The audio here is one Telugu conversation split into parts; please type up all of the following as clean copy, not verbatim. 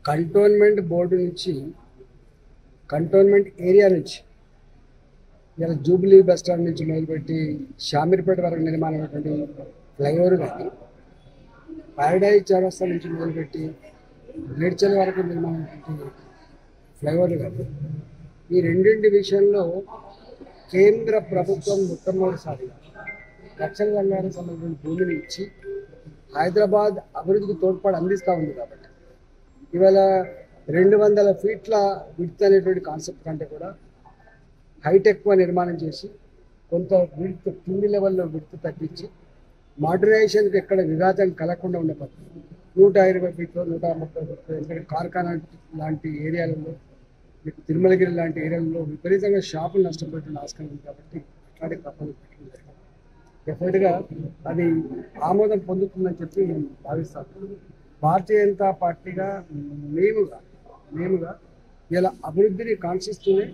కంటోన్మెంట్ బోర్డు నుంచి కంటోన్మెంట్ ఏరియా నుంచి ఇలా జూబ్లీ బస్ స్టాండ్ నుంచి మొదలుపెట్టి షామీర్పేట వరకు నిర్మాణమైనటువంటి ఫ్లైఓవర్ కానీ, పారడైజ్ చౌరస్తా నుంచి మొదలుపెట్టి మేడ్చల్ వరకు నిర్మాణమైనటువంటి ఫ్లైఓవర్లు కానీ, ఈ రెండింటి విషయంలో కేంద్ర ప్రభుత్వం మొట్టమొదటిసారిగా దక్షిణ రంగానికి సంబంధించిన భూమిని ఇచ్చి హైదరాబాద్ అభివృద్ధికి తోడ్పాటు అందిస్తూ ఉంది. కాబట్టి ఇవాళ 200 ఫీట్ల విడ్త్ అనేటువంటి కాన్సెప్ట్ కంటే కూడా హైట్ ఎక్కువ నిర్మాణం చేసి కొంత విడ్త్ కింది లెవెల్లో విడ్త్ తగ్గించి మోడర్నైజేషన్కి ఎక్కడ విఘాతం కలగకుండా ఉండే పద్ధతి 120 ఫీట్లు 130 ఫీట్లు. ఎందుకంటే కార్ఖానా లాంటి ఏరియాలలో, మీకు తిరుమలగిరి లాంటి ఏరియాలలో విపరీతంగా షాపులు నష్టపోయేటువంటి ఆస్కారం ఉంది. కాబట్టి అట్లాంటి తప్పని పెట్టింది డెఫినెట్గా అది ఆమోదం పొందుతుందని చెప్పి నేను భావిస్తాను. భారతీయ జనతా పార్టీగా మేముగా ఇలా అభివృద్ధిని కాంక్షిస్తూనే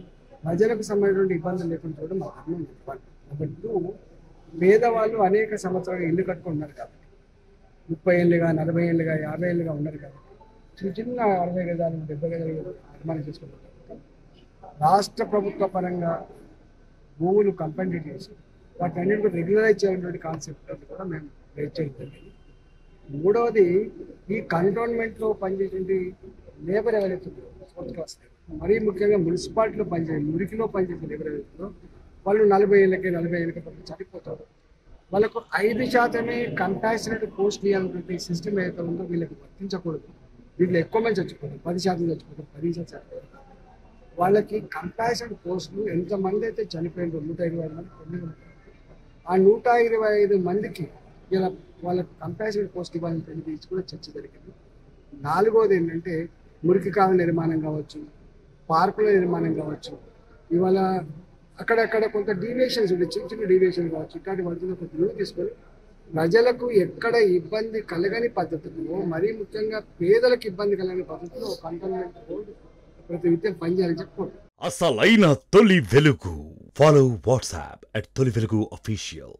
ప్రజలకు సంబంధించిన ఇబ్బందులు లేకుండా చూడడం మా ధర్మం. నెంబర్ 2, పేదవాళ్ళు అనేక సంవత్సరాలు ఇల్లు కట్టుకుంటున్నారు కాబట్టి 30 ఏళ్ళుగా 40 ఏళ్ళుగా 50 ఏళ్ళుగా ఉన్నారు కాబట్టి చిన్న 60 గజాలు 70 గజాలు నిర్మాణం చేసుకుంటారు. రాష్ట్ర ప్రభుత్వ పరంగా భూములు కంపెండేట్ చేసి వాటిని అన్నింటినీ రెగ్యులరైజ్ చేయాలనేటువంటి కాన్సెప్ట్ కూడా మేము రేట్ చేయడం జరిగింది. మూడవది, ఈ కంటోన్మెంట్లో పనిచేసేటువంటి లేబర్ ఎవరైతే ఫోర్త్ క్లాస్, మరీ ముఖ్యంగా మున్సిపాలిటీలో పనిచేసే మురికిలో పనిచేసే లేబర్ ఎవరైతే వాళ్ళు 40 ఏళ్ళకి చనిపోతారు. వాళ్ళకు 5% కంపాషనేట్ పోస్ట్ ఇవ్వాలన్నటువంటి సిస్టమ్ ఏదైతే ఉందో వీళ్ళకి వర్తించకూడదు. వీళ్ళు ఎక్కువ మంది చచ్చిపోతారు, 10% చచ్చిపోతారు, 10% చచ్చిపోతారు. వాళ్ళకి కంపాషనేట్ పోస్టులు ఎంతమంది అయితే చనిపోయినారో 125 మంది, ఆ 125 మందికి ఇలా వాళ్ళకి కంపాషనేట్ పోస్ట్ ఇవ్వాలని కూడా చర్చ జరిగింది. నాలుగోది ఏంటంటే మురికి కాలువ నిర్మాణం కావచ్చు, పార్కుల నిర్మాణం కావచ్చు, ఇవాళ అక్కడక్కడ కొంత డీవియేషన్స్ ఉంటాయి, చిన్న చిన్న డీవియేషన్ కావచ్చు. ఇట్లాంటి వాటిలో కొంత నిలువ తీసుకొని ప్రజలకు ఎక్కడ ఇబ్బంది కలగని పద్ధతిలో, మరీ ముఖ్యంగా పేదలకు ఇబ్బంది కలగని పద్ధతిలో కంటోన్మెంట్ బోర్డు ప్రతి విద్య పనిచేయాలని చెప్పుకోండి. అసలైన తొలి వెలుగు. ఫాలో వాట్సాప్ @తొలి వెలుగు official.